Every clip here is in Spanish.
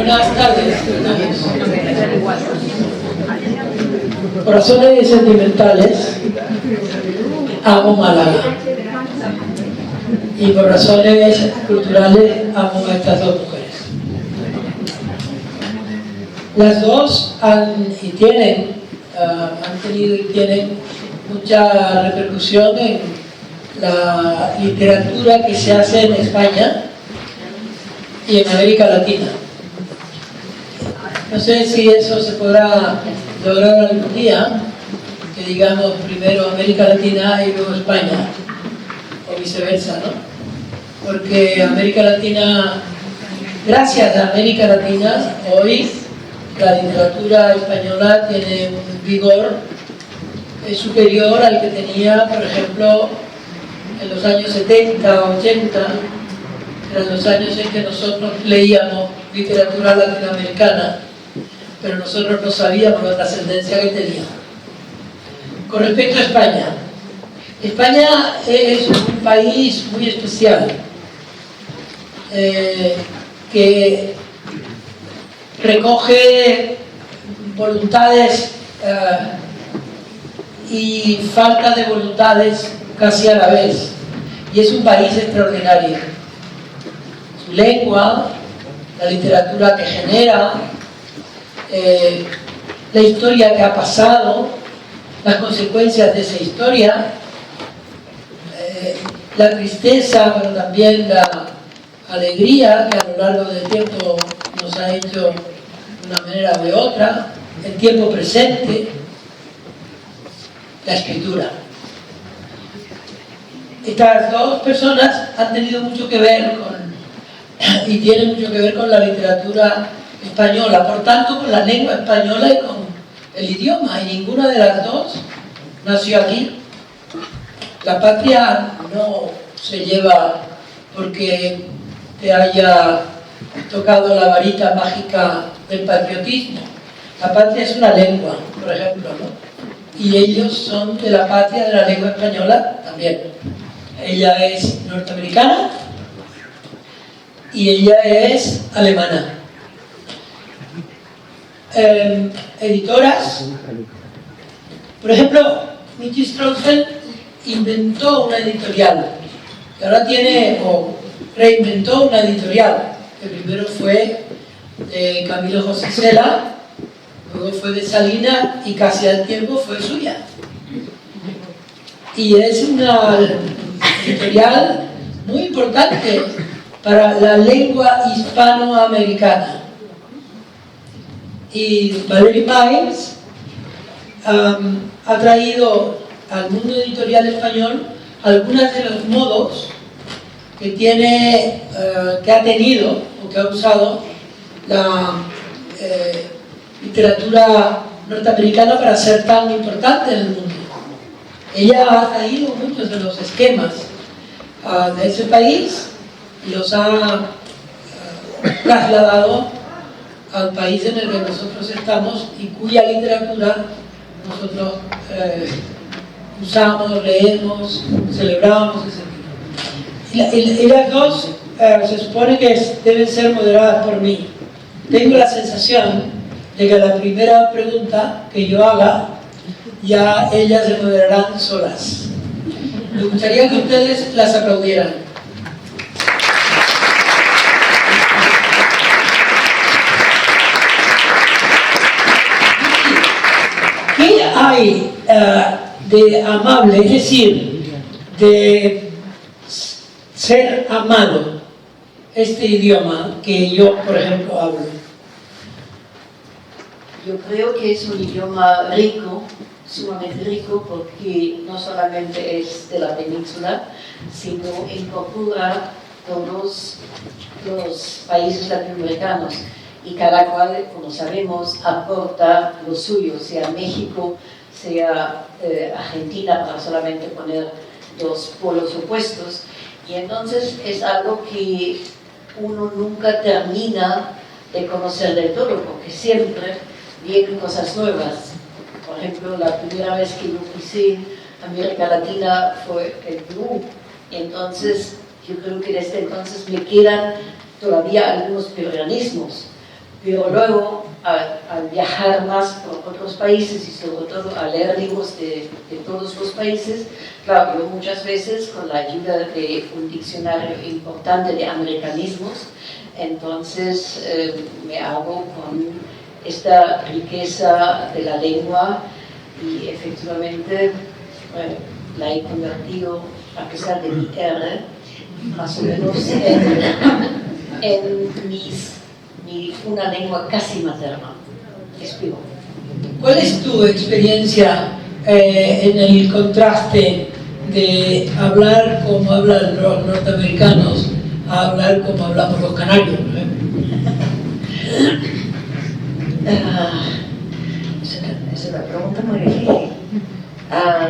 Buenas tardes. Por razones sentimentales, amo Málaga. Y por razones culturales, amo a estas dos mujeres. Las dos han tenido y tienen mucha repercusión en la literatura que se hace en España y en América Latina. No sé si eso se podrá lograr algún día, que digamos primero América Latina y luego España, o viceversa, ¿no? Porque América Latina, gracias a América Latina, hoy la literatura española tiene un vigor superior al que tenía, por ejemplo, en los años 70, 80, eran los años en que nosotros leíamos literatura latinoamericana, pero nosotros no sabíamos la trascendencia que tenía. Con respecto a España, España es un país muy especial, que recoge voluntades y falta de voluntades casi a la vez, y es un país extraordinario. Su lengua, la literatura que genera, la historia que ha pasado, las consecuencias de esa historia, la tristeza, pero también la alegría que a lo largo del tiempo nos ha hecho de una manera o de otra, el tiempo presente, la escritura. Estas dos personas han tenido mucho que ver y tienen mucho que ver con la literatura española, por tanto con la lengua española y con el idioma, y ninguna de las dos nació aquí. La patria no se lleva porque te haya tocado la varita mágica del patriotismo. La patria es una lengua, por ejemplo, ¿no? Y ellos son de la patria de la lengua española también. Ella es norteamericana y ella es alemana. Editoras, por ejemplo, Michi Stronfeld inventó una editorial, que ahora reinventó una editorial, que primero fue de Camilo José Cela, luego fue de Salina y casi al tiempo fue suya. Y es una editorial muy importante para la lengua hispanoamericana. Y Valerie Miles ha traído al mundo editorial español algunos de los modos que ha tenido o que ha usado la literatura norteamericana para ser tan importante en el mundo. Ella ha traído muchos de los esquemas de ese país y los ha trasladado al país en el que nosotros estamos y cuya literatura nosotros usamos, leemos, celebramos, etc. Y las dos se supone que deben ser moderadas por mí. Tengo la sensación de que a la primera pregunta que yo haga, ya ellas se moderarán solas. Me gustaría que ustedes las aplaudieran. ¿Qué hay de amable, es decir, de ser amado, este idioma que yo, por ejemplo, hablo? Yo creo que es un idioma rico, sumamente rico, porque no solamente es de la península, sino incorpora todos los países latinoamericanos, y cada cual, como sabemos, aporta lo suyo, sea México, sea Argentina, para solamente poner dos polos opuestos. Y entonces es algo que uno nunca termina de conocer del todo, porque siempre vienen cosas nuevas. Por ejemplo, la primera vez que yo pisé América Latina fue el Perú. Entonces, yo creo que desde entonces me quedan todavía algunos peruanismos, Pero luego, al viajar más por otros países y sobre todo a leer libros de todos los países, claro, yo muchas veces con la ayuda de un diccionario importante de americanismos, entonces me hago con esta riqueza de la lengua y efectivamente la he convertido, a pesar de mi R, más o menos en una lengua casi materna. Explico. ¿Cuál es tu experiencia en el contraste de hablar como hablan los norteamericanos a hablar como hablamos los canarios, por ejemplo? Es una pregunta muy difícil. A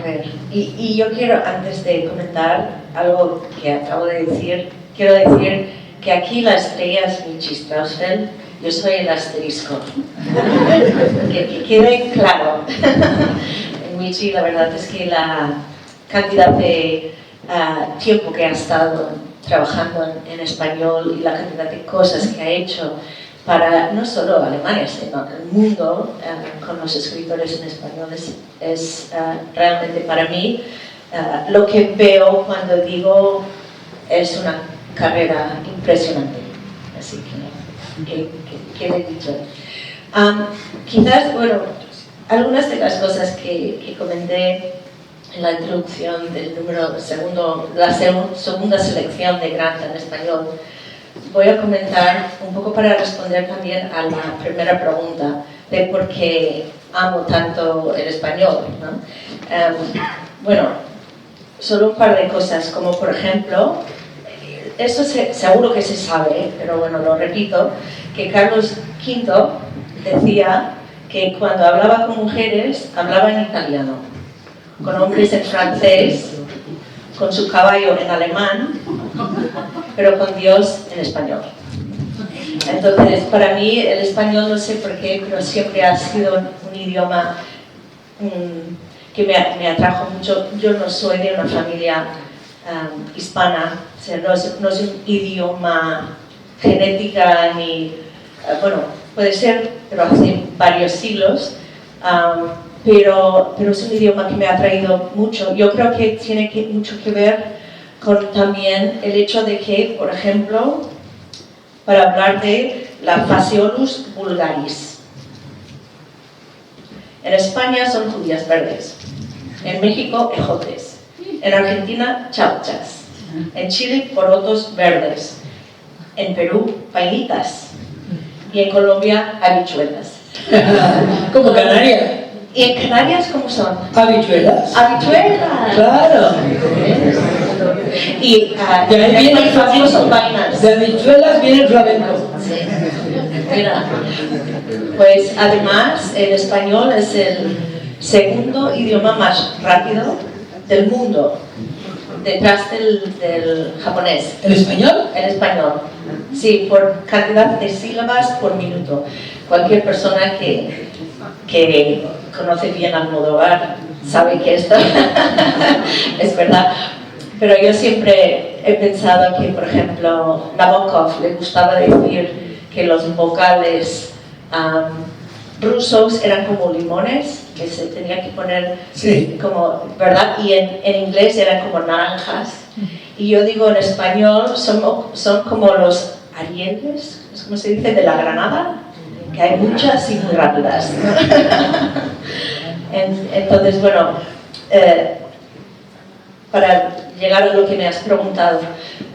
ver, y yo quiero, antes de comentar algo que acabo de decir, quiero decir que aquí la estrella es Michi Strausfeld, yo soy el asterisco. que quede claro. Michi, la verdad es que la cantidad de tiempo que ha estado trabajando en español y la cantidad de cosas que ha hecho para no solo Alemania, sino el mundo con los escritores en español es realmente para mí lo que veo cuando digo es una carrera impresionante. Así que quede dicho. Quizás, bueno, algunas de las cosas que comenté en la introducción del la segunda selección de Grant en español, voy a comentar un poco para responder también a la primera pregunta de por qué amo tanto el español, ¿no? Bueno, solo un par de cosas, como por ejemplo, eso seguro que se sabe, pero bueno, lo repito, que Carlos V decía que cuando hablaba con mujeres, hablaba en italiano, con hombres en francés, con su caballo en alemán, pero con Dios en español. Entonces, para mí el español, no sé por qué, pero siempre ha sido un idioma que me atrajo mucho. Yo no soy de una familia hispana, o sea, no es un idioma genética ni, bueno, puede ser, pero hace varios siglos, pero es un idioma que me ha atraído mucho. Yo creo que tiene mucho que ver con también el hecho de que, por ejemplo, para hablar de la Fasciolus vulgaris. En España son judías verdes, en México ejotes, en Argentina chauchas, en Chile porotos verdes, en Perú painitas y en Colombia habichuelas. ¿Como Canarias? ¿Y en Canarias cómo son? ¿Habichuelas? ¡Habichuelas! Claro. Y de ahí viene el flamenco son vainas. De habichuelas viene el flamenco. Sí. Mira, pues además el español es el segundo idioma más rápido del mundo, detrás del japonés. ¿El español? El español, sí, por cantidad de sílabas por minuto. Cualquier persona que conoce bien Almodóvar sabe que esto es verdad. Pero yo siempre he pensado que, por ejemplo, Nabokov le gustaba decir que los vocales rusos eran como limones, que se tenía que poner como, ¿verdad? Y en inglés eran como naranjas. Y yo digo en español, son como los arieles, ¿cómo se dice? De la granada, que hay muchas y muy rápidas. Entonces, bueno, para llegar a lo que me has preguntado,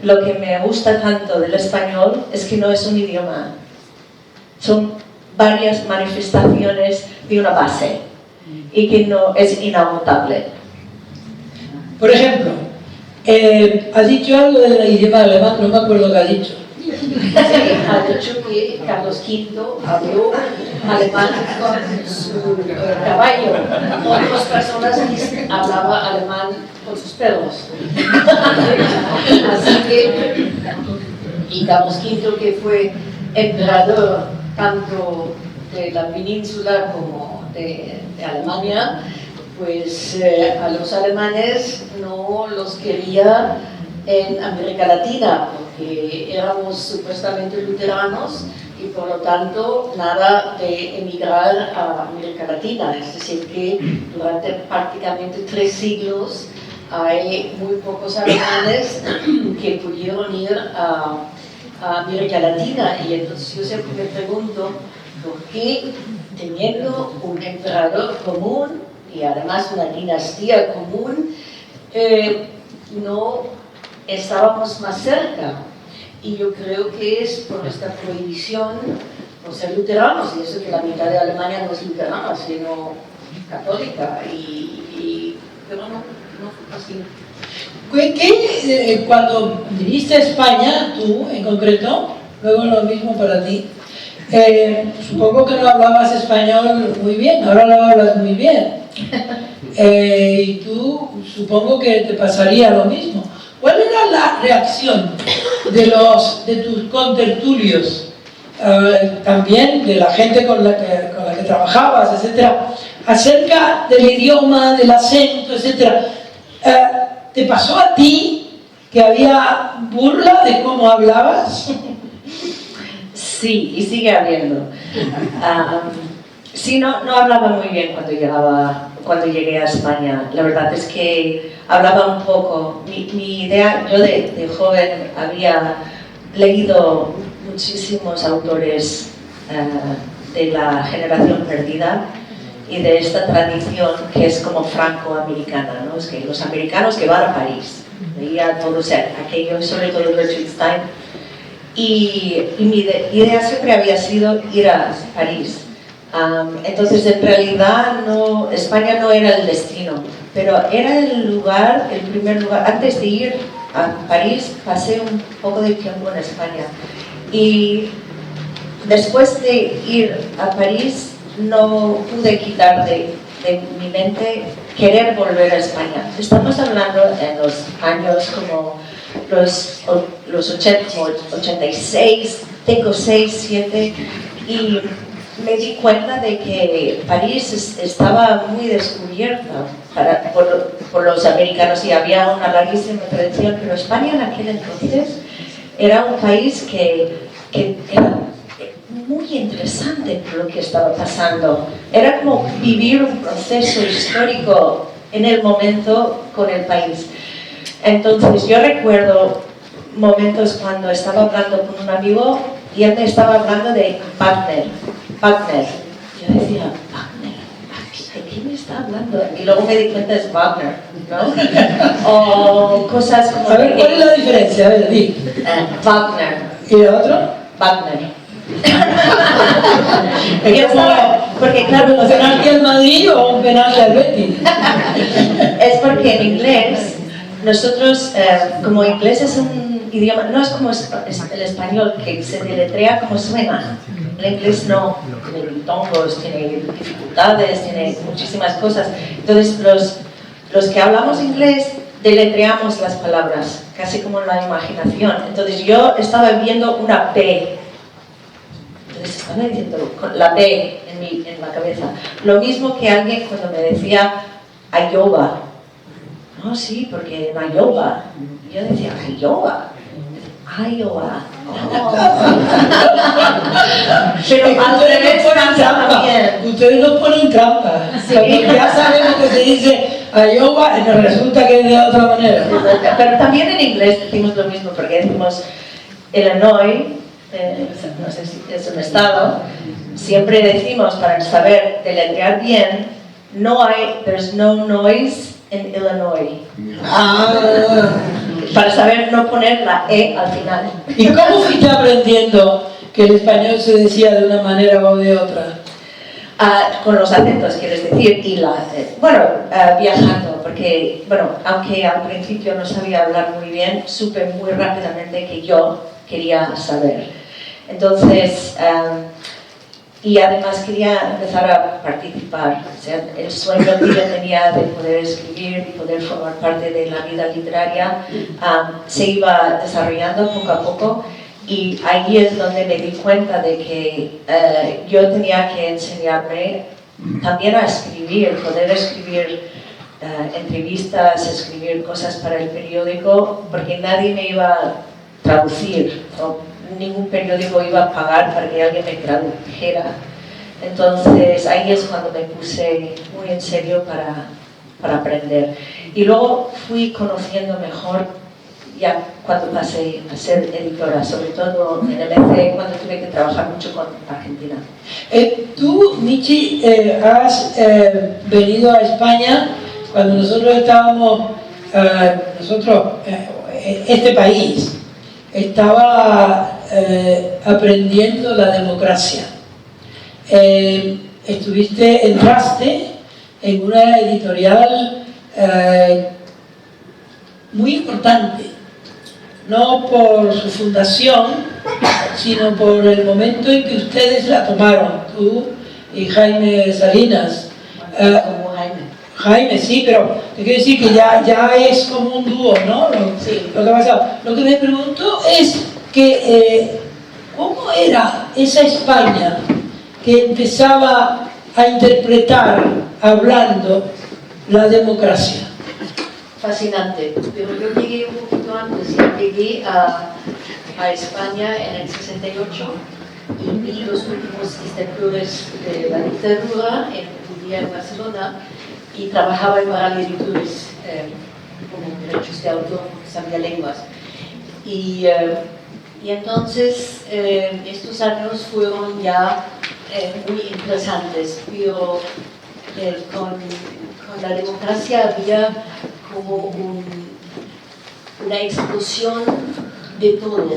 lo que me gusta tanto del español es que no es un idioma, son varias manifestaciones de una base y que no es inagotable. Por ejemplo, has dicho algo del idioma alemán, no me acuerdo qué has dicho. Sí, ha dicho que Carlos V habló alemán con su caballo. Otras personas hablaban alemán con sus perros. Así que, y Carlos V, que fue emperador tanto de la península como de Alemania, pues a los alemanes no los quería en América Latina, que éramos supuestamente luteranos y por lo tanto nada de emigrar a América Latina, es decir que durante prácticamente 3 siglos hay muy pocos alemanes que pudieron ir a América Latina, y entonces yo siempre me pregunto por qué, teniendo un emperador común y además una dinastía común, no estábamos más cerca. Y yo creo que es por esta prohibición por ser luteranos, y eso que la mitad de Alemania no es luterana, sino católica, pero no fue así. Cuando viniste a España, tú en concreto, luego lo mismo para ti, supongo que no hablabas español muy bien, ahora lo hablas muy bien. Y tú supongo que te pasaría lo mismo. ¿Cuál era la reacción de tus contertulios, también de la gente con la que trabajabas, etcétera, acerca del idioma, del acento, etcétera? ¿Te pasó a ti que había burla de cómo hablabas? Sí, y sigue habiendo. Sí, no hablaba muy bien cuando llegué a España. La verdad es que hablaba un poco. Mi idea, yo de joven había leído muchísimos autores de la generación perdida y de esta tradición que es como franco-americana, ¿no? Es que los americanos que van a París, leía todos aquello, sobre todo Wittgenstein, y mi idea siempre había sido ir a París. Entonces, en realidad, España no era el destino, pero era el primer lugar. Antes de ir a París, pasé un poco de tiempo en España. Y después de ir a París, no pude quitar de mi mente querer volver a España. Estamos hablando en los años como los 80, 86, tengo 6, 7, y me di cuenta de que París estaba muy descubierta por los americanos y había una larguísima tradición, pero España en aquel entonces era un país que era muy interesante por lo que estaba pasando. Era como vivir un proceso histórico en el momento con el país. Entonces yo recuerdo momentos cuando estaba hablando con un amigo y él me estaba hablando de Wagner. Yo decía, Wagner, ¿de qué me está hablando? Y luego me di cuenta es Wagner, ¿no? O cosas como... A ver, ¿cuál es la diferencia? A ver, di. Wagner. ¿Y el otro? Wagner. Porque claro, ¿un penalti al Madrid o un penalti al Betis? Es porque en inglés, nosotros, como inglés es un idioma, no es como el español, que se deletrea como suena. El inglés no, tiene diptongos, tiene dificultades, tiene muchísimas cosas. Entonces, los que hablamos inglés deletreamos las palabras, casi como en la imaginación. Entonces, yo estaba viendo una P. Entonces, estaba diciendo con la P en la cabeza. Lo mismo que alguien cuando me decía Iowa. No, sí, porque en Iowa. Yo decía, Iowa. Iowa. Oh. Pero al revés también. Ustedes no ponen trampa. Sí. Porque ya sabemos que se dice Iowa y nos resulta que es de otra manera. Pero también en inglés decimos lo mismo, porque decimos Illinois, no sé si es un estado, siempre decimos para saber deletrear bien, there's no noise in Illinois. Para saber no poner la E al final. ¿Y cómo fuiste aprendiendo que el español se decía de una manera o de otra? Con los acentos, quieres decir, y viajando, porque, aunque al principio no sabía hablar muy bien, supe muy rápidamente que yo quería saber. Entonces, y además quería empezar a participar. O sea, el sueño que yo tenía de poder escribir y poder formar parte de la vida literaria se iba desarrollando poco a poco, y ahí es donde me di cuenta de que yo tenía que enseñarme también a escribir, poder escribir entrevistas, escribir cosas para el periódico, porque nadie me iba traducir, ¿no? Ningún periódico iba a pagar para que alguien me tradujera. Entonces ahí es cuando me puse muy en serio para aprender. Y luego fui conociendo mejor ya cuando pasé a ser editora, sobre todo en el MC, cuando tuve que trabajar mucho con Argentina. Tú, Michi, has venido a España cuando nosotros estábamos, este país estaba aprendiendo la democracia. Entraste en una editorial muy importante, no por su fundación, sino por el momento en que ustedes la tomaron, tú y Jaime Salinas. Como Jaime. Jaime, sí, pero te quiero decir que ya es como un dúo, ¿no? Sí. Lo que ha pasado. Lo que me pregunto es que, ¿cómo era esa España que empezaba a interpretar, hablando, la democracia? Fascinante, pero yo llegué un poquito antes, yo llegué a España en el 68 y vi los últimos escritores de la dictadura vivía en Barcelona y trabajaba en Barral Editores como derechos de autor, porque sabía lenguas. Y entonces estos años fueron ya muy interesantes, pero con la democracia había como una explosión de todo.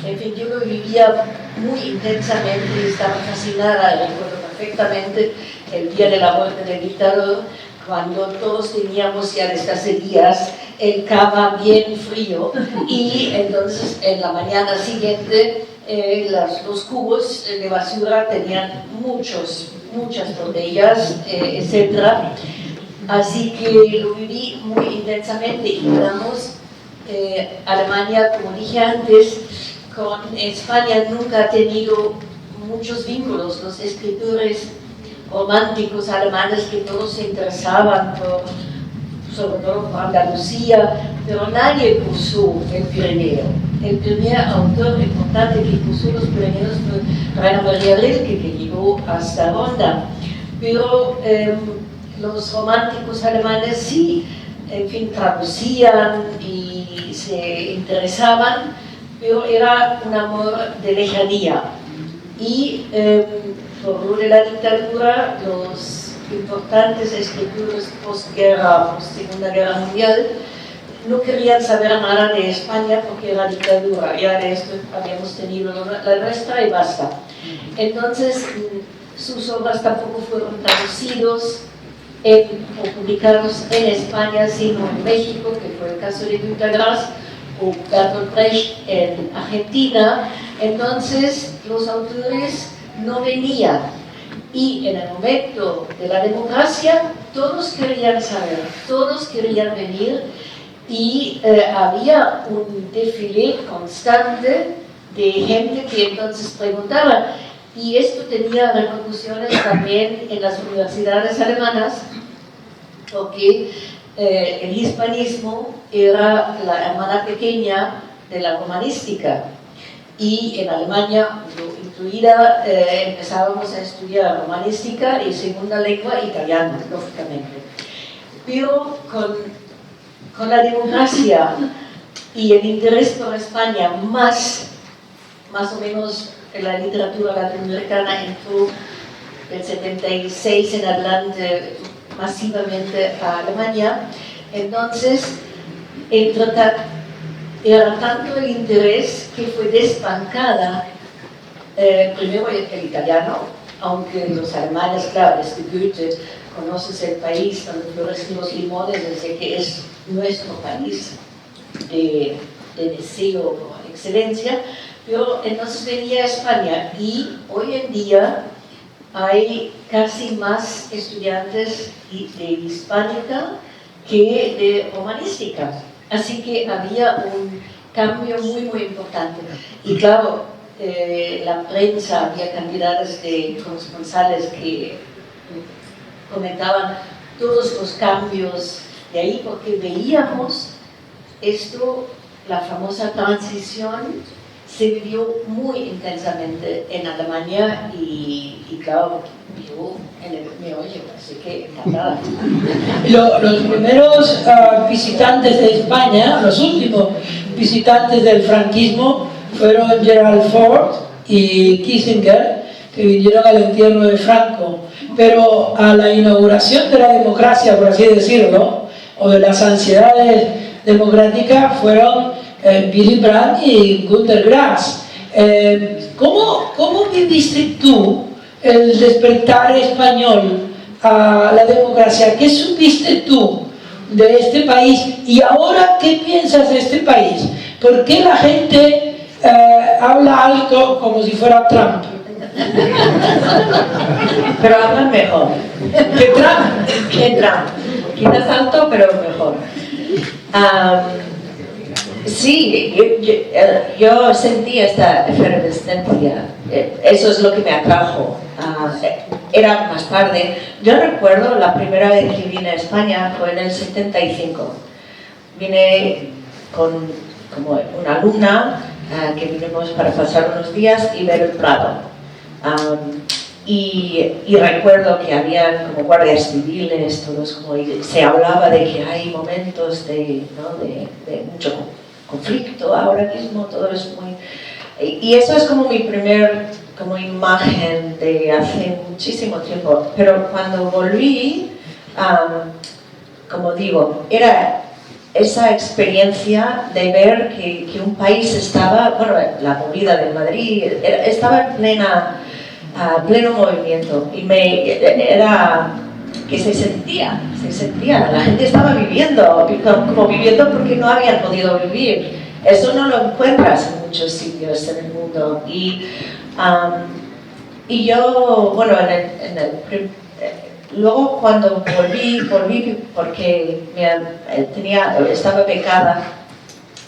En fin, yo lo vivía muy intensamente, estaba fascinada, recuerdo perfectamente el día de la muerte del dictador, cuando todos teníamos ya desde hace días el cava bien frío y entonces en la mañana siguiente los cubos de basura tenían muchas botellas, etc. Así que lo viví muy intensamente y digamos, Alemania, como dije antes, con España nunca ha tenido muchos vínculos. Los escritores románticos alemanes que todos se interesaban sobre todo por Andalucía, pero nadie puso el Pirineo. El primer autor importante que puso los Pirineos fue Rainer Maria Rilke, que llegó hasta Ronda. Pero los románticos alemanes sí, en fin, traducían y se interesaban, pero era un amor de lejanía. Y por lo de la dictadura, los importantes escritores postguerra, post-Segunda Guerra Mundial, no querían saber nada de España porque era dictadura, ya de esto habíamos tenido la nuestra y basta. Entonces, sus obras tampoco fueron traducidos o publicados en España, sino en México, que fue el caso de Günter Grass, o Bertolt Brecht en Argentina. Entonces, los autores no venían. Y en el momento de la democracia, todos querían saber, todos querían venir, y había un desfile constante de gente que entonces preguntaba. Y esto tenía repercusiones también en las universidades alemanas, porque el hispanismo era la hermana pequeña de la romanística. Y en Alemania, incluida, empezábamos a estudiar romanística y segunda lengua italiano, lógicamente. Pero con la democracia y el interés por España, más o menos la literatura latinoamericana entró del 76 en adelante masivamente a Alemania. Entonces, era tanto el interés que fue desbancada primero el italiano, aunque los alemanes, claro, desde Goethe conoces el país donde florecen los limones, desde que es nuestro país de deseo por excelencia. Pero entonces venía a España y hoy en día hay casi más estudiantes de hispánica que de romanística. Así que había un cambio muy importante. Y claro, la prensa, había cantidades de corresponsales que comentaban todos los cambios de ahí, porque veíamos esto la famosa transición se vivió muy intensamente en Alemania y claro, yo en el meollo, así que encantada. Los primeros visitantes de España, los últimos visitantes del franquismo, fueron Gerald Ford y Kissinger, que vinieron al entierro de Franco. Pero a la inauguración de la democracia, por así decirlo, o de las ansiedades democráticas, fueron Willy Brandt y Günter Grass. ¿Cómo viviste tú el despertar español a la democracia? ¿Qué supiste tú de este país? Y ahora, ¿qué piensas de este país? ¿Por qué la gente habla alto como si fuera Trump? Pero hablan mejor. ¿Qué Trump? Que Trump. Quizás alto, pero mejor. Sí, yo sentí esta efervescencia. Eso es lo que me atrajo. Era más tarde. Yo recuerdo la primera vez que vine a España fue en el 75. Vine como una alumna que vinimos para pasar unos días y ver el Prado. Y recuerdo que había como guardias civiles, todos como, y se hablaba de que hay momentos de mucho conflicto ahora mismo, todo es muy... Y eso es como mi primer como imagen de hace muchísimo tiempo. Pero cuando volví, como digo, era esa experiencia de ver que un país estaba, bueno, la movida de Madrid, estaba en pleno movimiento y era que se sentía, la gente estaba viviendo, como viviendo porque no habían podido vivir. Eso no lo encuentras en muchos sitios en el mundo. Y yo, bueno, luego cuando volví porque estaba becada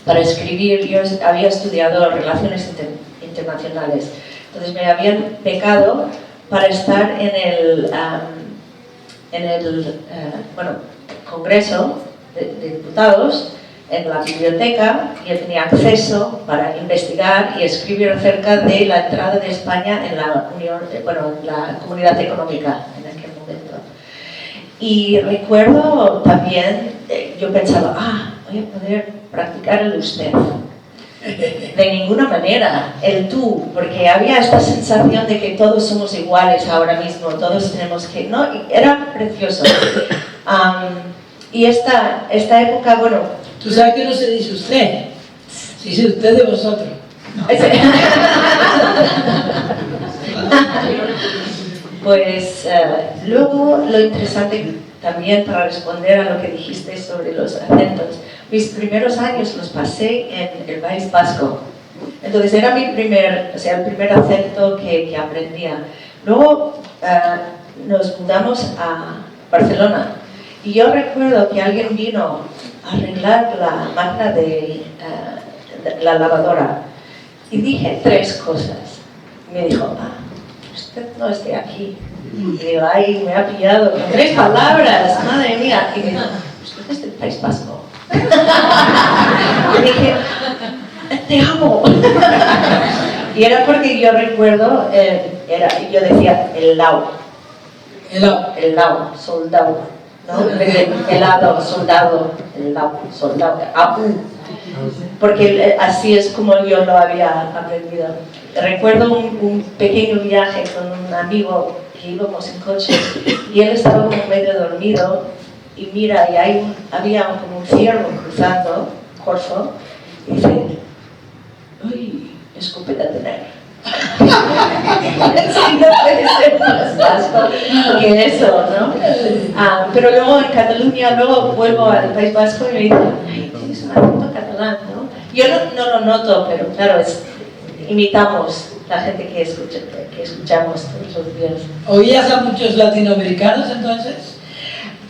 para escribir. Yo había estudiado Relaciones Internacionales, entonces me habían becado para estar en el Congreso de Diputados, en la biblioteca. Yo tenía acceso para investigar y escribir acerca de la entrada de España en la en la Comunidad Económica en aquel momento. Y recuerdo también, yo pensaba, voy a poder practicar el usted. De ninguna manera, el tú, porque había esta sensación de que todos somos iguales ahora mismo, todos tenemos que... No, era precioso. Y esta época, bueno... Tú sabes que no se dice usted, se dice usted de vosotros. Pues luego lo interesante también para responder a lo que dijiste sobre los acentos, mis primeros años los pasé en el País Vasco, entonces era el primer acento que aprendía. Luego nos mudamos a Barcelona y yo recuerdo que alguien vino a arreglar la máquina de la lavadora y dije 3 cosas. Me dijo, usted no es de aquí. Y digo, me ha pillado con 3 palabras, madre mía. Y me dijo, usted es del País Vasco. Y dije, te amo. Y era porque yo recuerdo, yo decía, el lao, soldado, ¿no? Helado, soldado, el lao, soldado, porque así es como yo lo había aprendido. Recuerdo un pequeño viaje con un amigo que íbamos en coche y él estaba como medio dormido y mira, y había como un ciervo cruzando Corfo y dice, uy, escopeta tener. Sí, no puede ser más vasco que eso, ¿no? Pero luego en Cataluña, luego vuelvo al País Vasco y me dicen, tienes un acento catalán, ¿no? Yo no lo noto, pero claro, imitamos la gente que escuchamos todos los días. ¿Oías a muchos latinoamericanos entonces?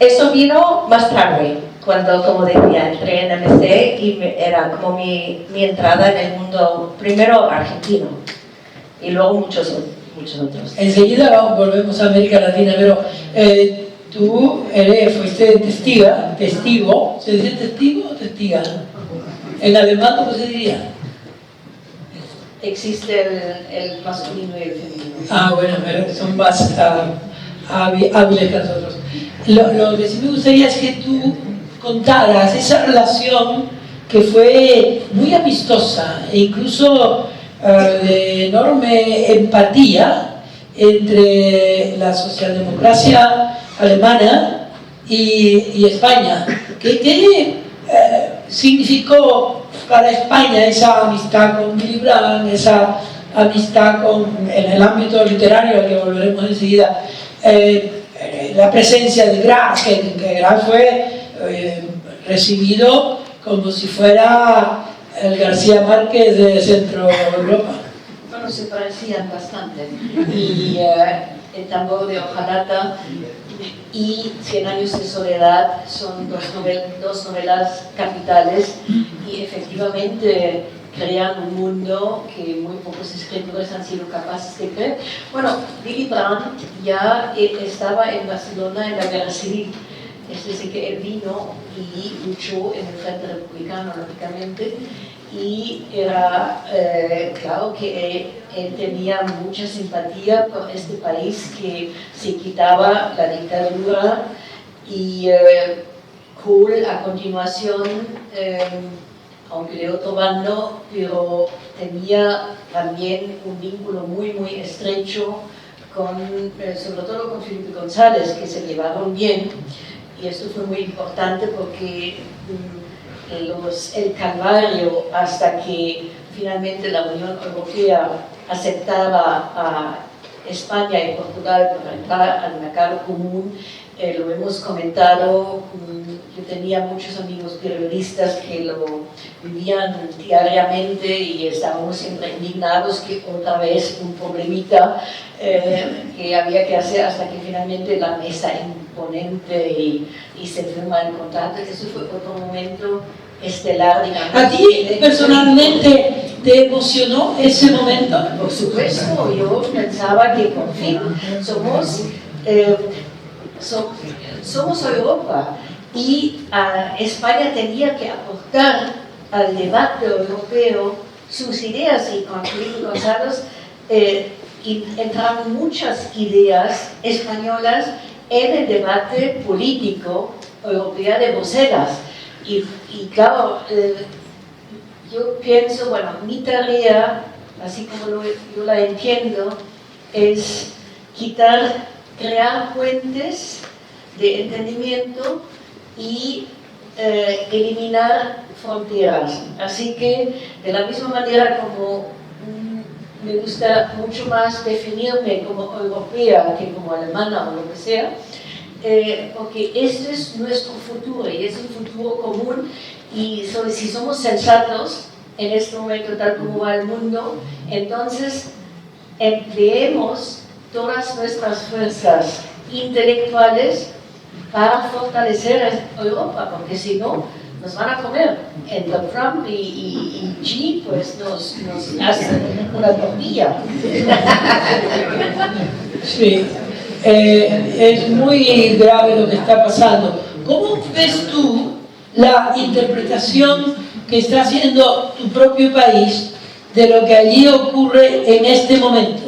Eso vino más tarde, cuando, como decía, entré en MC y era como mi entrada en el mundo, primero argentino y luego muchos otros. Enseguida volvemos a América Latina, pero tú fuiste testigo, ¿se dice testigo o testiga? En alemán, ¿cómo se diría? Existe el masculino y el femenino. Ah, bueno, pero son más hábiles que nosotros. Lo que sí me gustaría es que tú contaras esa relación que fue muy amistosa e incluso de enorme empatía entre la socialdemocracia alemana y España. ¿Qué significó para España esa amistad con Willy Brandt, esa amistad en el ámbito literario, al que volveremos enseguida, la presencia de Graz, que Graz fue recibido como si fuera el García Márquez de Centro Europa? Bueno, se parecían bastante. Y El tambor de hojalata y 100 años de soledad son dos novelas capitales y efectivamente crean un mundo que muy pocos escritores han sido capaces de creer. Bueno, Willy Brandt ya estaba en Barcelona en la Guerra Civil, es decir, que él vino y luchó en el Frente Republicano, lógicamente, y era claro que él tenía mucha simpatía por este país que se quitaba la dictadura y Kohl a continuación, aunque de otro bando, pero tenía también un vínculo muy muy estrecho con, sobre todo con Felipe González, que se llevaron bien, y esto fue muy importante porque el calvario hasta que finalmente la Unión Europea aceptaba a España y Portugal para entrar al mercado común, lo hemos comentado. Yo tenía muchos amigos periodistas que lo vivían diariamente y estábamos siempre indignados que otra vez un problemita que había que hacer hasta que finalmente la mesa imponente y se firma el contrato. Eso fue otro momento estelar, digamos. ¿A ti personalmente te emocionó ese momento? Por supuesto, yo pensaba que por fin somos Europa y España tenía que aportar al debate europeo sus ideas, y con Felipe González entraron muchas ideas españolas en el debate político europeo de Bruselas. Y claro, yo pienso, bueno, mi tarea, así como yo la entiendo, es crear puentes de entendimiento y eliminar fronteras. Así que, de la misma manera como me gusta mucho más definirme como europea que como alemana o lo que sea, porque este es nuestro futuro y es un futuro común, y si somos sensatos en este momento tal como va el mundo, entonces empleemos todas nuestras fuerzas intelectuales para fortalecer a Europa, porque si no, nos van a comer. Entre Trump y Xi, pues nos hacen una tortilla. Sí, es muy grave lo que está pasando. ¿Cómo ves tú la interpretación que está haciendo tu propio país de lo que allí ocurre en este momento?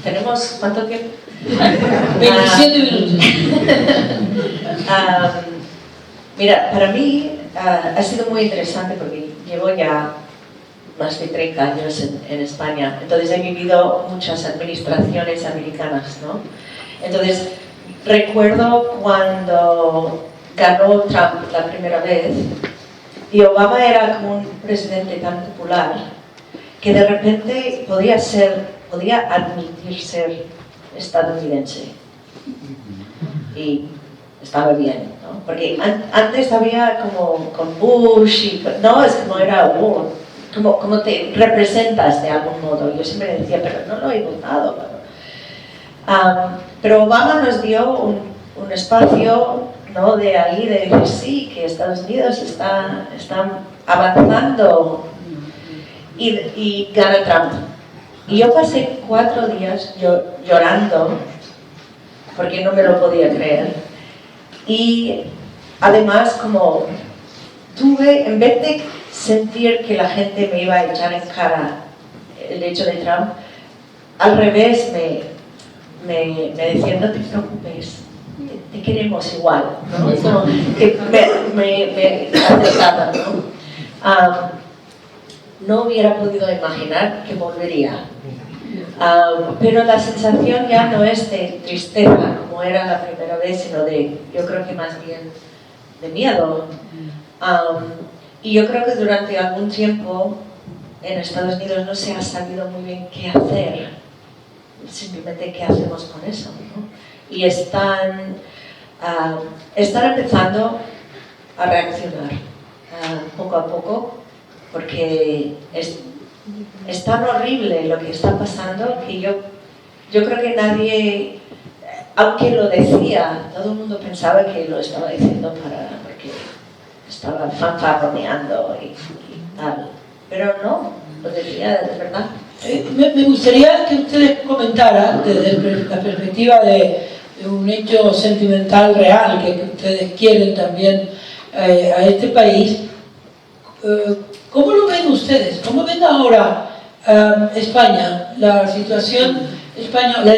¿Tenemos cuánto tiempo? 27 minutos. Mira, para mí ha sido muy interesante porque llevo ya más de 30 años en España, entonces he vivido muchas administraciones americanas, ¿no? Entonces recuerdo cuando ganó Trump la primera vez y Obama era como un presidente tan popular que de repente podía admitir ser estadounidense y estaba bien, ¿no? Porque antes había como con Bush y no, es como era como te representas de algún modo. Yo siempre decía, pero no lo he votado. Pero Obama nos dio un espacio, ¿no? De ahí, de decir sí, que Estados Unidos está avanzando, y gana Trump. Y yo pasé 4 días llorando porque no me lo podía creer. Y además, como tuve, en vez de sentir que la gente me iba a echar en cara el hecho de Trump, al revés me decían, no te preocupes, te queremos igual, ¿no? Como que me aceptaban, ¿no? No hubiera podido imaginar que volvería. Pero la sensación ya no es de tristeza como era la primera vez, sino de, yo creo que más bien de miedo. Y yo creo que durante algún tiempo en Estados Unidos no se ha sabido muy bien qué hacer, simplemente qué hacemos con eso, ¿no? Y están empezando a reaccionar poco a poco, porque es tan horrible lo que está pasando que yo creo que nadie, aunque lo decía, todo el mundo pensaba que lo estaba diciendo porque estaba fanfarroneando y tal, pero no, lo decía de verdad. Me gustaría que ustedes comentaran desde la perspectiva de un hecho sentimental real que ustedes quieren también a este país. ¿Cómo lo ven ustedes? ¿Cómo ven ahora España, la situación española,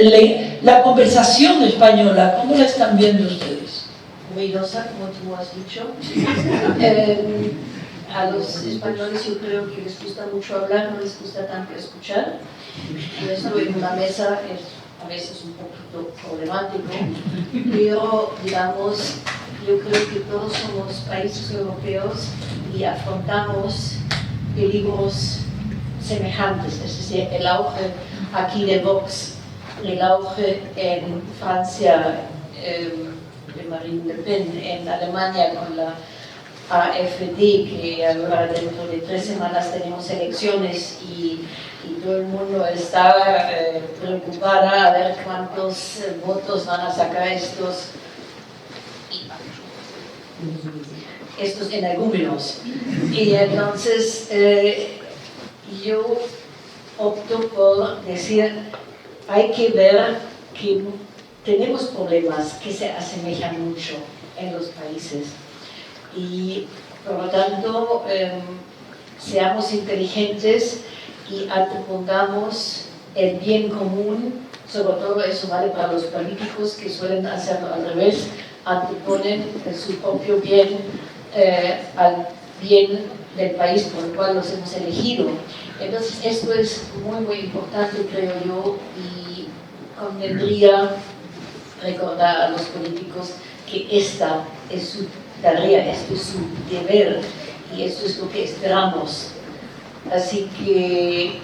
la conversación española? ¿Cómo la están viendo ustedes? Ruidosa, como tú has dicho. A los españoles yo creo que les gusta mucho hablar, no les gusta tanto escuchar. Y esto en una mesa es a veces un poquito problemático, pero digamos, yo creo que todos somos países europeos y afrontamos peligros semejantes, es decir, el auge aquí de Vox, el auge en Francia de Marine Le Pen, en Alemania con la AfD, que ahora dentro de 3 semanas tenemos elecciones y todo el mundo está preocupada a ver cuántos votos van a sacar estos energúmenos. Y entonces yo opto por decir, hay que ver que tenemos problemas que se asemejan mucho en los países y por lo tanto seamos inteligentes y antepongamos el bien común, sobre todo eso vale para los políticos que suelen hacerlo al revés, anteponen su propio bien al bien del país por el cual los hemos elegido. Entonces esto es muy muy importante, creo yo, y convendría recordar a los políticos que esta es su tarea, esto es su deber y esto es lo que esperamos. Así que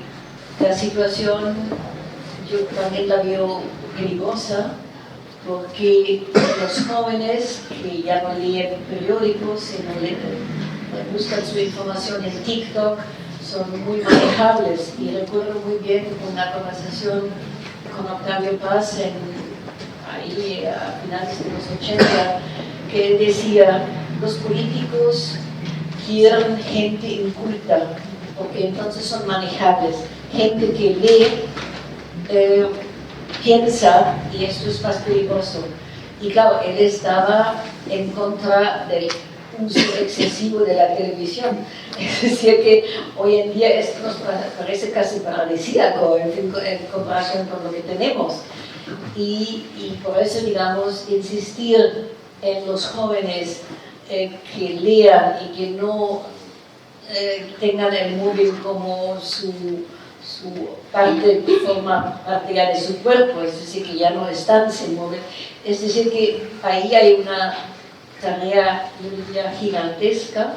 la situación yo también la veo peligrosa, porque los jóvenes que ya no leen periódicos, sino buscan su información en TikTok, son muy manejables. Y recuerdo muy bien una conversación con Octavio Paz ahí a finales de los 80, que él decía, los políticos quieren gente inculta, porque entonces son manejables, gente que lee, piensa, y esto es más peligroso. Y claro, él estaba en contra del uso excesivo de la televisión. Es decir, que hoy en día esto nos parece casi paradisíaco en comparación con lo que tenemos. Y por eso, digamos, insistir en los jóvenes que lean y que no tengan el móvil como su parte, forma parte ya de su cuerpo, es decir, que ya no están sin móvil. Es decir, que ahí hay una tarea, yo diría, gigantesca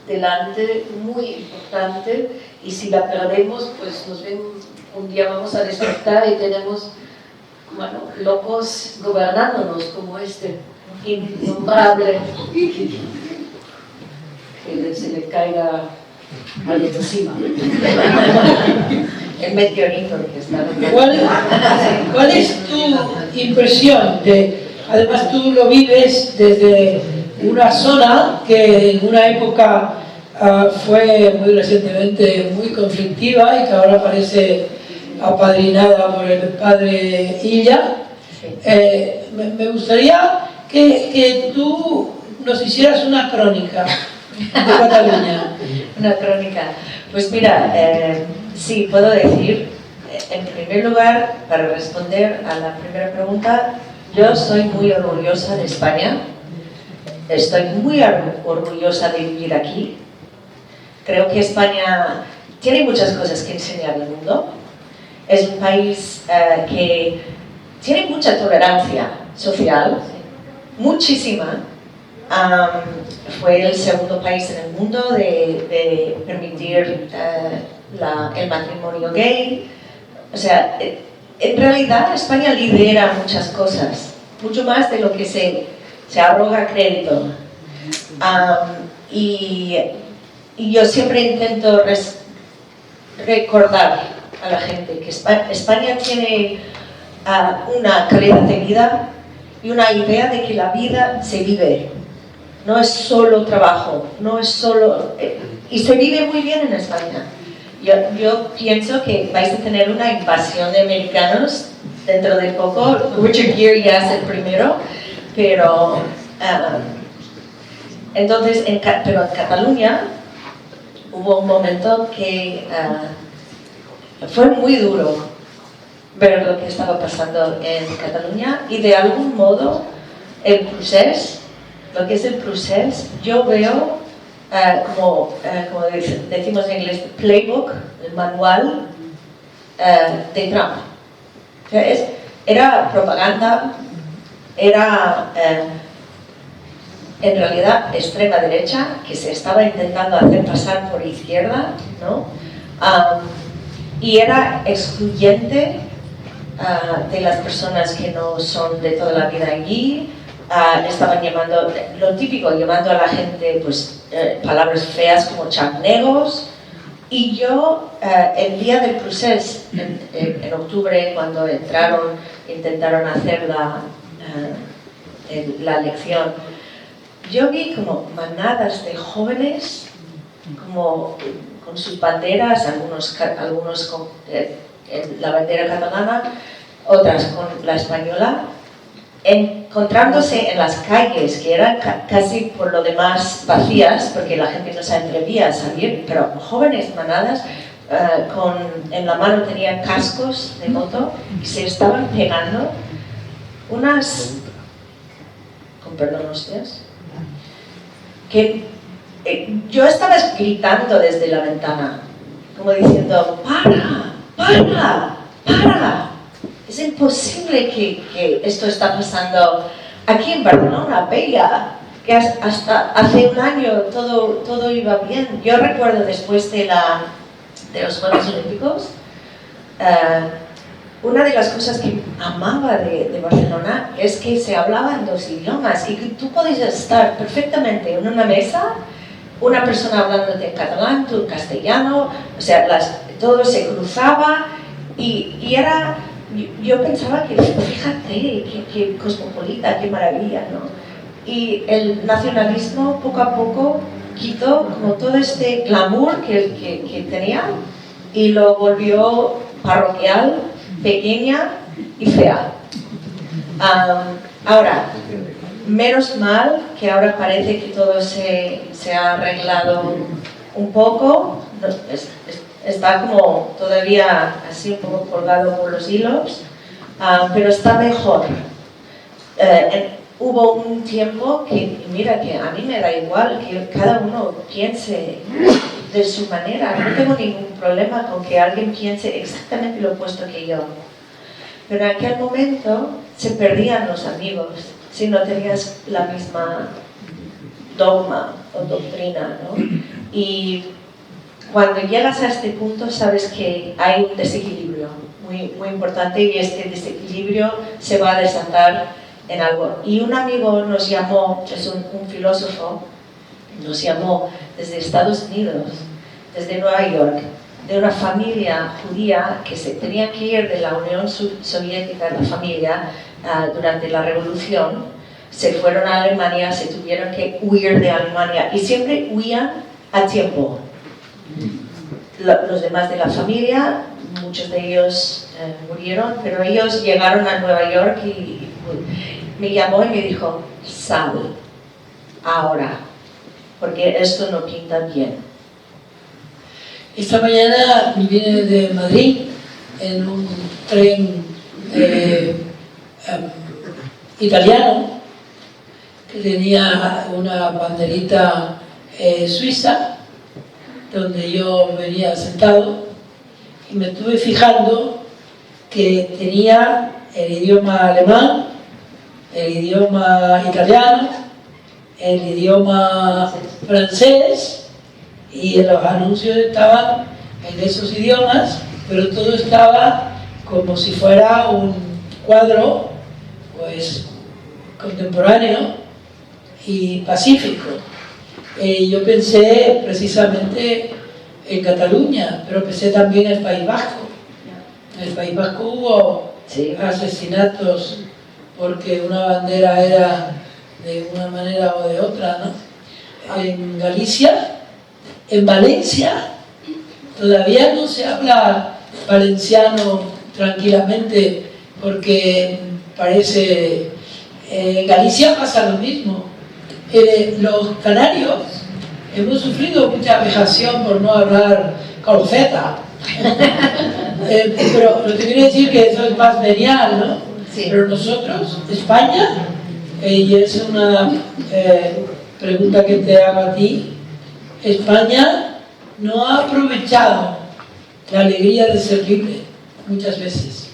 delante, muy importante, y si la perdemos, pues un día vamos a despertar y tenemos, bueno, locos gobernándonos como este innombrable que se le caiga algo encima. El meteorito que está... ¿Cuál es tu impresión? Además tú lo vives desde una zona que en una época fue muy recientemente muy conflictiva y que ahora parece apadrinada por el padre Illa. Me gustaría que tú nos hicieras una crónica de Cataluña. Una crónica. Pues mira, sí, puedo decir, en primer lugar, para responder a la primera pregunta, yo soy muy orgullosa de España. Estoy muy orgullosa de vivir aquí. Creo que España tiene muchas cosas que enseñar al mundo. Es un país que tiene mucha tolerancia social, muchísima. Fue el segundo país en el mundo de permitir el matrimonio gay. O sea, en realidad España lidera muchas cosas, mucho más de lo que se arroga crédito. Y yo siempre intento recordar a la gente que España tiene una calidad de vida y una idea de que la vida se vive. No es solo trabajo, no es solo... y se vive muy bien en España. Yo pienso que vais a tener una invasión de americanos dentro de poco. Richard Gere ya es el primero, pero... entonces, pero en Cataluña hubo un momento que fue muy duro ver lo que estaba pasando en Cataluña y de algún modo el procés, lo que es el procés, yo veo como decimos en inglés, playbook, el manual de Trump. O sea, era propaganda, era en realidad extrema derecha que se estaba intentando hacer pasar por izquierda, ¿no? Y era excluyente de las personas que no son de toda la vida allí. Estaban llamando, lo típico, llamando a la gente pues, palabras feas como chacnegos. Y yo, el día del proceso, en octubre, cuando intentaron hacer la elección, yo vi como manadas de jóvenes, como con sus banderas, algunos con la bandera catalana, otras con la española, encontrándose en las calles, que eran casi por lo demás vacías, porque la gente no se atrevía a salir, pero jóvenes manadas, en la mano tenían cascos de moto y se estaban pegando unas, con perdón hostias, que yo estaba gritando desde la ventana, como diciendo, ¡para! Es imposible que esto está pasando aquí en Barcelona, Bella, que hasta hace un año todo iba bien. Yo recuerdo después de los Juegos Olímpicos, una de las cosas que amaba de Barcelona es que se hablaba en dos idiomas y que tú podías estar perfectamente en una mesa, una persona hablándote en catalán, tú en castellano, o sea, todo se cruzaba y era... Yo pensaba que, fíjate, qué cosmopolita, qué maravilla, ¿no? Y el nacionalismo poco a poco quitó como todo este glamour que tenía y lo volvió parroquial, pequeña y fea. Ahora, menos mal que ahora parece que todo se ha arreglado un poco, está como todavía así un poco colgado por los hilos, pero está mejor. Hubo un tiempo que, mira, que a mí me da igual que cada uno piense de su manera, no tengo ningún problema con que alguien piense exactamente lo opuesto que yo. Pero en aquel momento se perdían los amigos si no tenías la misma dogma o doctrina, ¿no? Y cuando llegas a este punto sabes que hay un desequilibrio muy, muy importante y este desequilibrio se va a desatar en algo. Y un amigo nos llamó, es un filósofo, nos llamó desde Estados Unidos, desde Nueva York, de una familia judía que se tenía que ir de la Unión Soviética, la familia, durante la revolución, se fueron a Alemania, se tuvieron que huir de Alemania y siempre huían a tiempo. Los demás de la familia, muchos de ellos murieron, pero ellos llegaron a Nueva York y me llamó y me dijo, sal, ahora, porque esto no pinta bien. Esta mañana vine de Madrid en un tren italiano que tenía una banderita suiza, donde yo venía sentado, y me estuve fijando que tenía el idioma alemán, el idioma italiano, el idioma francés, y los anuncios estaban en esos idiomas, pero todo estaba como si fuera un cuadro pues contemporáneo y pacífico. Yo pensé precisamente en Cataluña, pero pensé también en el País Vasco. En el País Vasco hubo asesinatos porque una bandera era de una manera o de otra, ¿no? En Galicia, en Valencia, todavía no se habla valenciano tranquilamente porque parece... en Galicia pasa lo mismo. Los canarios hemos sufrido mucha vejación por no hablar calceta. Pero lo que quiere decir que eso es más venial, ¿no? Sí. Pero nosotros, España, y es una pregunta que te hago a ti, España no ha aprovechado la alegría de ser libre muchas veces.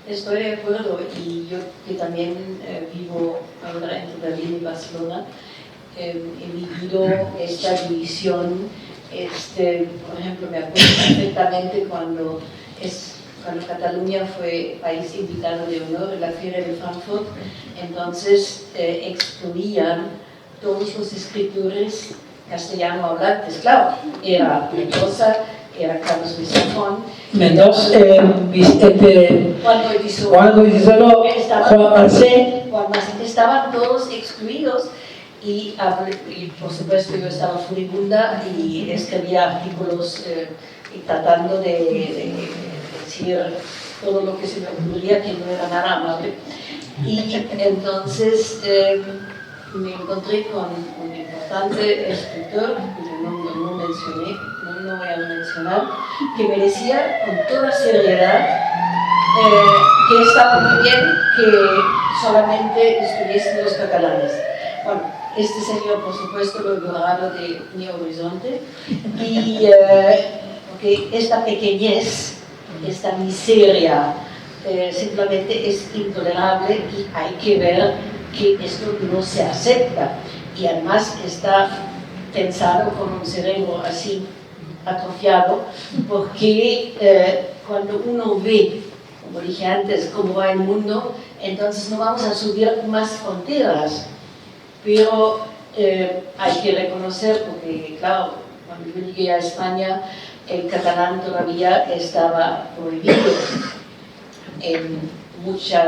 Estoy de acuerdo, y yo que también vivo ahora entre Berlín y Barcelona, he vivido esta división. Por ejemplo, me acuerdo perfectamente cuando Cataluña fue país invitado de honor en la Feria de Frankfurt. Entonces excluían todos los escritores castellano hablantes. Claro, era Mendoza, era Carlos Bisafón. Mendoza, Juan Goytisolo, Juan Marcé. Estaban todos excluidos. Y por supuesto yo estaba furibunda y escribía artículos tratando de decir todo lo que se me ocurría, que no era nada amable. Y entonces me encontré con un importante escritor, cuyo nombre no mencioné, no voy a mencionar, que me decía con toda seriedad que estaba muy bien que solamente estuviesen los catalanes. Bueno, este señor, por supuesto, lo he borrado de mi horizonte, y porque esta pequeñez, esta miseria, simplemente es intolerable, y hay que ver que esto no se acepta, y además está pensado con un cerebro así atrofiado, porque cuando uno ve, como dije antes, cómo va el mundo, entonces no vamos a subir más fronteras. Pero hay que reconocer, porque claro, cuando yo llegué a España, el catalán todavía estaba prohibido en muchos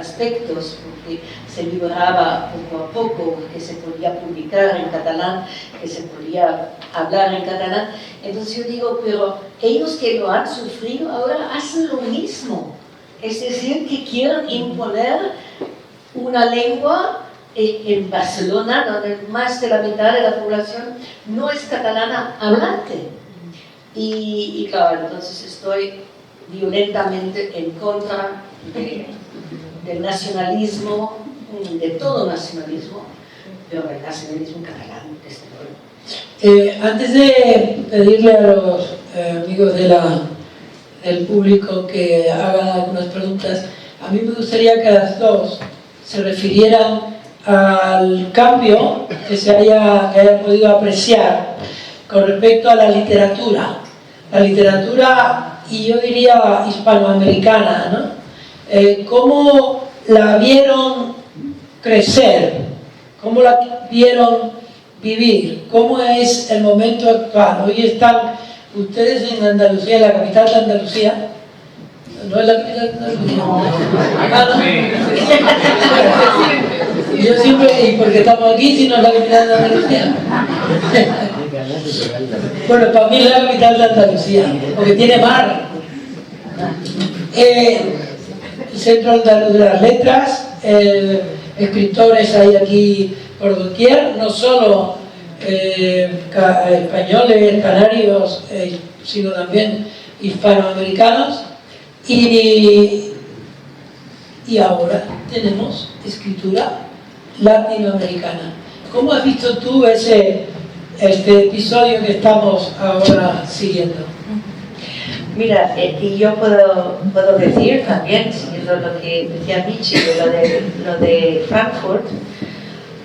aspectos, porque se liberaba poco a poco, que se podía publicar en catalán, que se podía hablar en catalán. Entonces yo digo, pero ellos que lo han sufrido ahora hacen lo mismo, es decir, que quieren imponer una lengua en Barcelona, donde más de la mitad de la población no es catalana hablante. Y claro, entonces estoy violentamente en contra del nacionalismo, de todo nacionalismo, pero del nacionalismo catalán, desde luego. Antes de pedirle a los amigos del público que hagan algunas preguntas, a mí me gustaría que las dos se refirieran al cambio que se haya podido apreciar con respecto a la literatura. La literatura, y yo diría hispanoamericana, ¿no? ¿Cómo la vieron crecer? ¿Cómo la vieron vivir? ¿Cómo es el momento actual? Hoy están ustedes en Andalucía, la capital de Andalucía. ¿No es la capital de Andalucía? Yo siempre, ¿y por qué estamos aquí si no es la capital de Andalucía? Bueno, para mí es la capital de Andalucía, porque tiene mar. El Centro Andaluz de las Letras, el escritores hay aquí por doquier, no solo españoles, canarios, sino también hispanoamericanos, y ahora tenemos escritura latinoamericana. ¿Cómo has visto tú este episodio que estamos ahora siguiendo? Mira, y yo puedo decir también, siguiendo lo que decía Michi, lo de Frankfurt,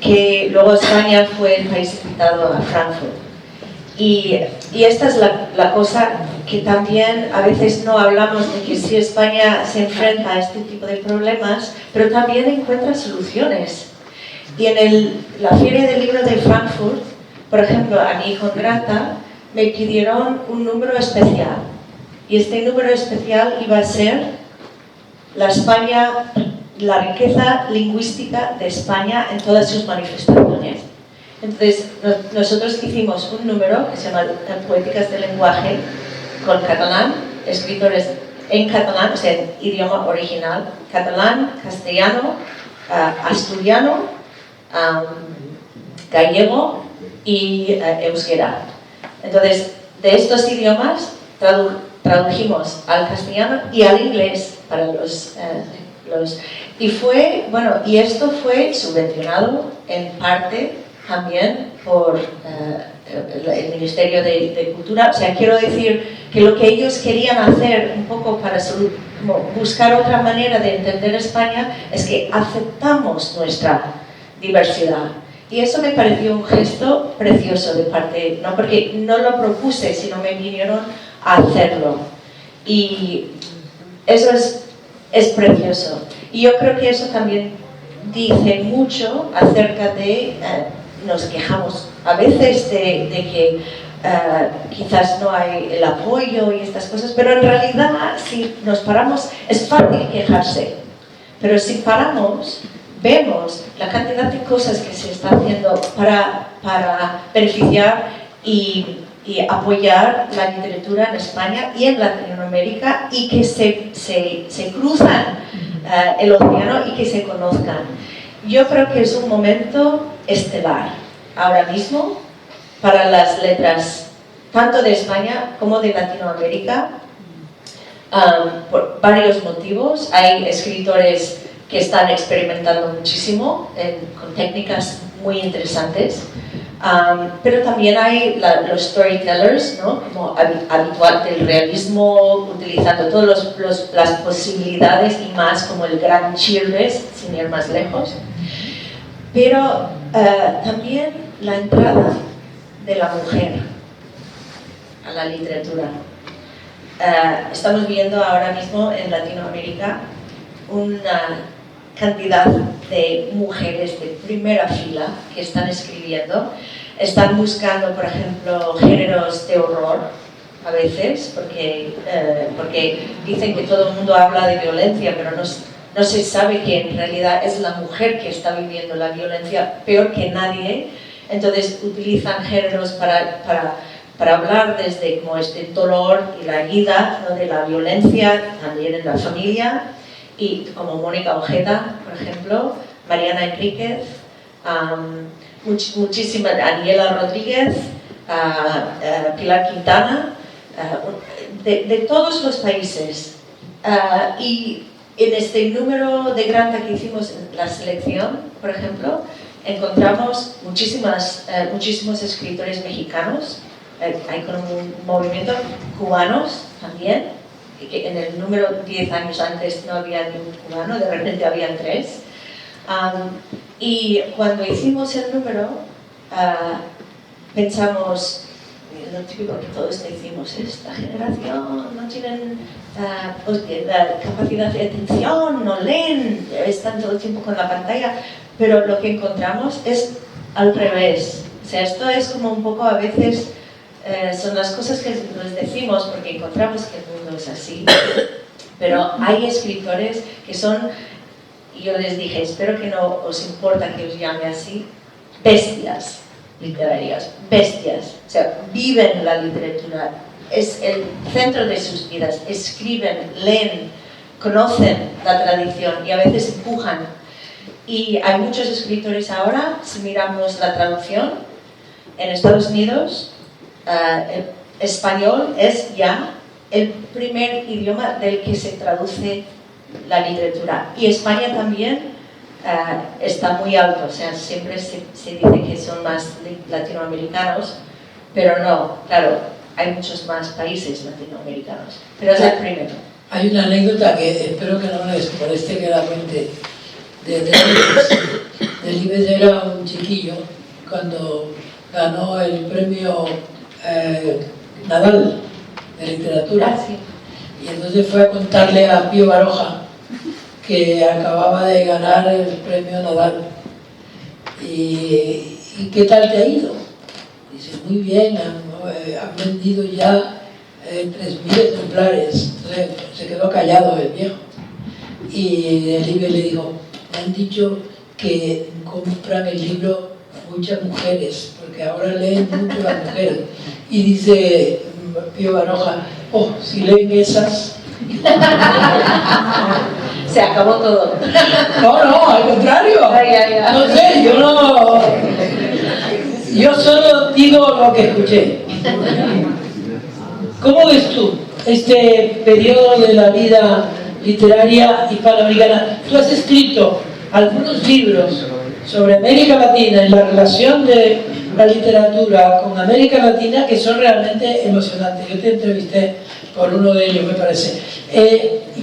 que luego España fue el país invitado a Frankfurt. Y esta es la cosa que también a veces no hablamos de, que si España se enfrenta a este tipo de problemas, pero también encuentra soluciones. Y en la Feria del Libro de Frankfurt, por ejemplo, a mi hijo Grata me pidieron un número especial. Y este número especial iba a ser la riqueza lingüística de España en todas sus manifestaciones. Entonces, nosotros hicimos un número que se llama Poéticas del Lenguaje, con catalán, escritores en catalán, o sea, en idioma original, catalán, castellano, asturiano, gallego y euskera. Entonces, de estos idiomas tradujimos al castellano y al inglés para y fue, bueno, y esto fue subvencionado en parte también por el Ministerio de Cultura. O sea, quiero decir que lo que ellos querían hacer un poco para buscar otra manera de entender España es que aceptamos nuestra diversidad. Y eso me pareció un gesto precioso de parte, no porque no lo propuse, sino me vinieron a hacerlo. Y eso es precioso. Y yo creo que eso también dice mucho acerca de, nos quejamos a veces de que quizás no hay el apoyo y estas cosas, pero en realidad si nos paramos, es fácil quejarse, pero si paramos, vemos la cantidad de cosas que se está haciendo para beneficiar y apoyar la literatura en España y en Latinoamérica, y que se cruzan el océano y que se conozcan. Yo creo que es un momento estelar ahora mismo para las letras, tanto de España como de Latinoamérica, por varios motivos. Hay escritores que están experimentando muchísimo con técnicas muy interesantes. Pero también hay los storytellers, ¿no? Como habitual del realismo, utilizando todas las posibilidades y más, como el gran Childress, sin ir más lejos. Pero también la entrada de la mujer a la literatura. Estamos viendo ahora mismo en Latinoamérica una cantidad de mujeres de primera fila que están escribiendo. Están buscando, por ejemplo, géneros de horror a veces, porque dicen que todo el mundo habla de violencia, pero no se sabe que en realidad es la mujer que está viviendo la violencia peor que nadie. Entonces utilizan géneros para hablar desde como este dolor y la herida, ¿no? De la violencia también en la familia. Y como Mónica Ojeda, por ejemplo, Mariana Enríquez, muchísima, Daniela Rodríguez, Pilar Quintana, de todos los países. Y en este número de Granta que hicimos en la selección, por ejemplo, encontramos muchísimos escritores mexicanos, hay como un movimiento cubanos también, que en el número 10 años antes no había ningún cubano, de repente habían 3. Y cuando hicimos el número, pensamos, lo típico que todos decimos, esta generación no tienen la capacidad de atención, no leen, están todo el tiempo con la pantalla, pero lo que encontramos es al revés. O sea, esto es como un poco a veces... son las cosas que nos decimos porque encontramos que el mundo es así, pero hay escritores que son, yo les dije, espero que no os importa que os llame así, bestias literarias, bestias, o sea, viven la literatura, es el centro de sus vidas, escriben, leen, conocen la tradición y a veces empujan. Y hay muchos escritores ahora, si miramos la traducción, en Estados Unidos, el español es ya el primer idioma del que se traduce la literatura. Y España también está muy alto, o sea, siempre se dice que son más latinoamericanos, pero no, claro, hay muchos más países latinoamericanos, pero es el primero. Hay una anécdota que espero que no les moleste que la cuente. Delibes era un chiquillo cuando ganó el premio Nadal de literatura. Sí. Y entonces fue a contarle a Pío Baroja que acababa de ganar el premio Nadal. ¿Y qué tal te ha ido? Dice, muy bien, han vendido ya 3.000 ejemplares. Entonces se quedó callado el viejo. Y Delibes le dijo, me han dicho que compran el libro muchas mujeres, porque ahora leen mucho las mujeres. Y dice Pío Baroja, oh, si leen esas... Se acabó todo. No, al contrario. No sé, yo solo digo lo que escuché. ¿Cómo ves tú este periodo de la vida literaria hispanoamericana? Tú has escrito algunos libros sobre América Latina y la relación de la literatura con América Latina que son realmente emocionantes. Yo te entrevisté por uno de ellos, me parece.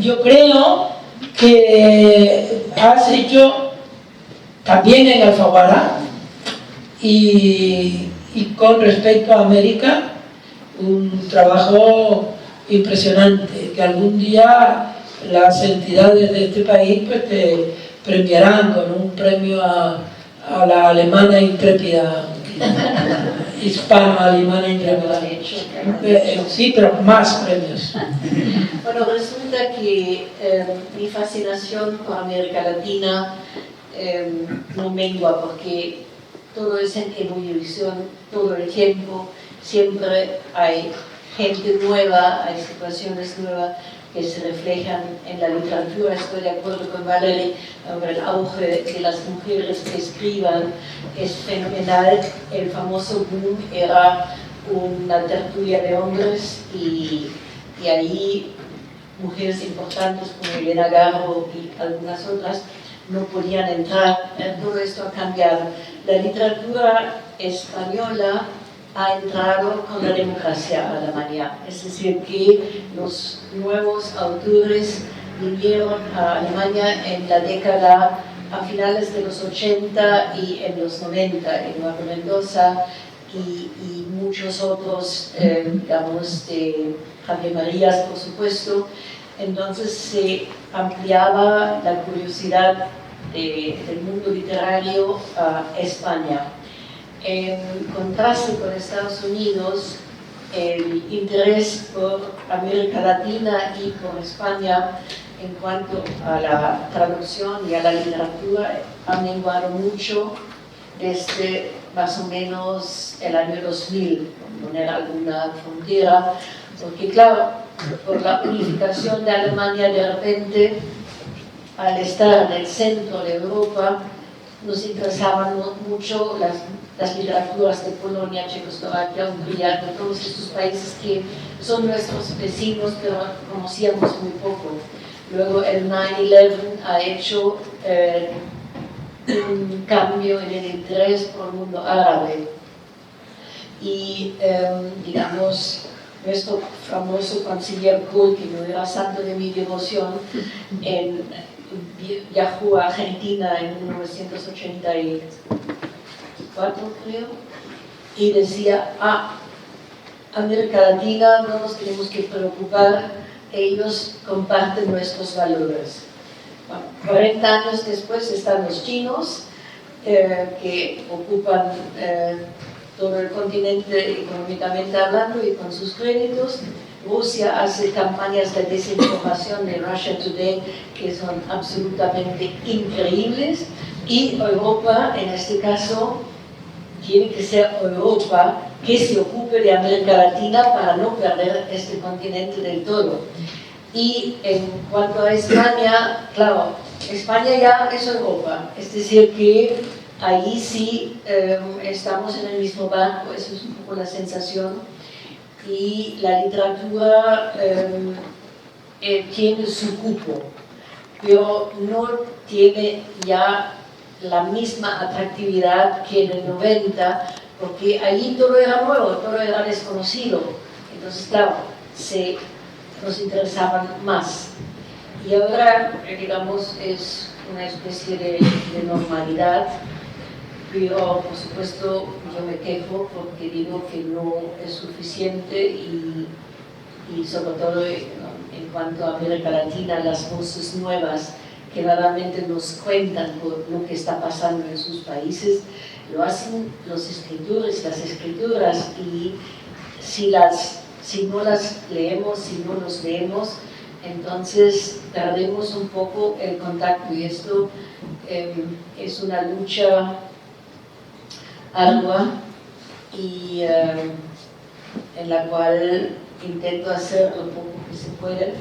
Yo creo que has hecho también en Alfaguara y con respecto a América un trabajo impresionante, que algún día las entidades de este país pues te premiarán con un premio a la alemana intrépida, hispano-alemana intrépida. Sí, pero más premios. Bueno, resulta que mi fascinación por América Latina no mengua porque todo es en ebullición todo el tiempo, siempre hay gente nueva, hay situaciones nuevas que se reflejan en la literatura. Estoy de acuerdo con Valerie, el auge de las mujeres que escriban es fenomenal. El famoso boom era una tertulia de hombres y ahí mujeres importantes como Elena Garro y algunas otras no podían entrar. Todo esto ha cambiado. La literatura española ha entrado con la democracia alemana, es decir, que los nuevos autores vinieron a Alemania en la década a finales de los 80 y en los 90, Eduardo Mendoza y muchos otros, digamos, de Javier Marías, por supuesto. Entonces se ampliaba la curiosidad del mundo literario a España. En contraste con Estados Unidos, el interés por América Latina y por España en cuanto a la traducción y a la literatura ha menguado mucho desde más o menos el año 2000, por poner alguna frontera, porque claro, por la unificación de Alemania de repente, al estar en el centro de Europa, nos interesaban mucho las literaturas de Polonia, Checoslovaquia, Hungría, de todos estos países que son nuestros vecinos, pero conocíamos muy poco. Luego el 9/11 ha hecho un cambio en el interés por el mundo árabe. Y, digamos, nuestro famoso canciller Kohl, que no era santo de mi devoción, viajó a Argentina en 1984, creo, y decía, América Latina, no nos tenemos que preocupar, ellos comparten nuestros valores. Bueno, 40 años después están los chinos, que ocupan todo el continente económicamente hablando y con sus créditos. Rusia hace campañas de desinformación de Russia Today que son absolutamente increíbles, y Europa, en este caso, tiene que ser Europa que se ocupe de América Latina para no perder este continente del todo. Y en cuanto a España, claro, España ya es Europa, es decir que ahí sí estamos en el mismo barco, eso es un poco la sensación, y la literatura tiene su cupo, pero no tiene ya la misma atractividad que en el 90, porque allí todo era nuevo, todo era desconocido, entonces claro, nos interesaban más. Y ahora, digamos, es una especie de normalidad, pero por supuesto yo me quejo porque digo que no es suficiente y sobre todo en cuanto a América Latina, las voces nuevas que realmente nos cuentan lo que está pasando en sus países, lo hacen los escritores, las escritoras, y si no las leemos, si no los leemos, entonces perdemos un poco el contacto, y esto es una lucha ardua y en la cual intento hacer lo poco que se puede,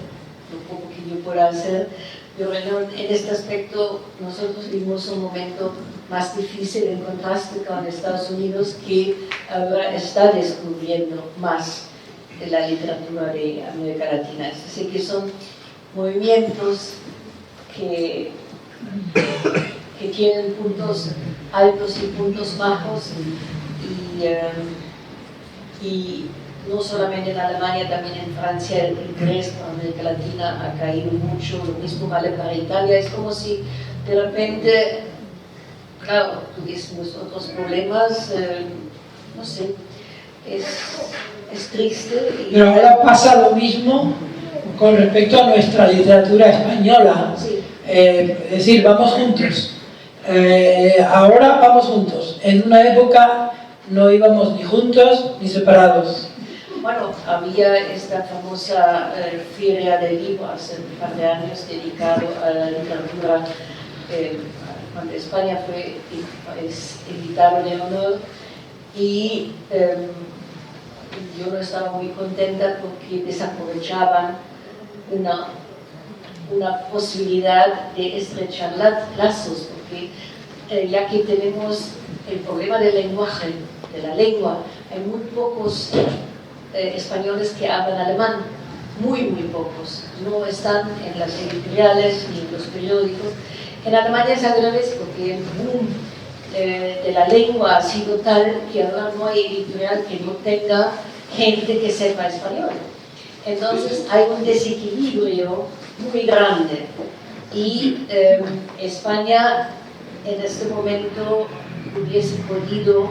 lo poco que yo pueda hacer, pero en este aspecto nosotros vivimos un momento más difícil en contraste con Estados Unidos, que ahora está descubriendo más de la literatura de América Latina. Es decir, que son movimientos que tienen puntos altos y puntos bajos, y no solamente en Alemania, también en Francia el interés por América Latina ha caído mucho, lo mismo vale para Italia. Es como si de repente, claro, tuviésemos otros problemas, no sé, es triste. Pero ahora pasa lo mismo con respecto a nuestra literatura española. Sí. Es decir, vamos juntos. Ahora vamos juntos. En una época no íbamos ni juntos ni separados. Bueno, había esta famosa feria de libros hace un par de años dedicado a la literatura, cuando España es invitado de honor, y yo no estaba muy contenta porque desaprovechaban una posibilidad de estrechar lazos, porque ya que tenemos el problema del lenguaje, de la lengua, hay muy pocos españoles que hablan alemán, muy pocos, no están en las editoriales ni en los periódicos. En Alemania es al revés, porque el boom de la lengua ha sido tal que ahora no hay editorial que no tenga gente que sepa español. Entonces hay un desequilibrio muy grande, y España en este momento hubiese podido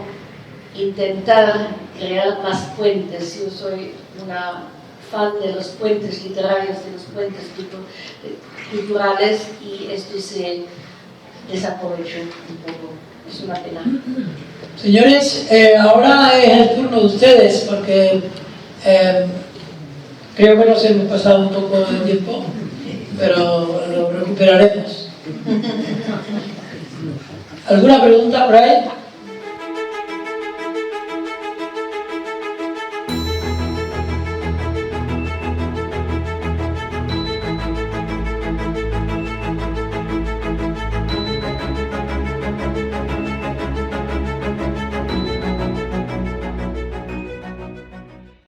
intentar crear más puentes. Yo soy una fan de los puentes literarios, de los puentes culturales, y esto se desaprovechó un poco. Es una pena. Señores, ahora es el turno de ustedes, porque creo que nos hemos pasado un poco de tiempo, pero lo recuperaremos. ¿Alguna pregunta por ahí?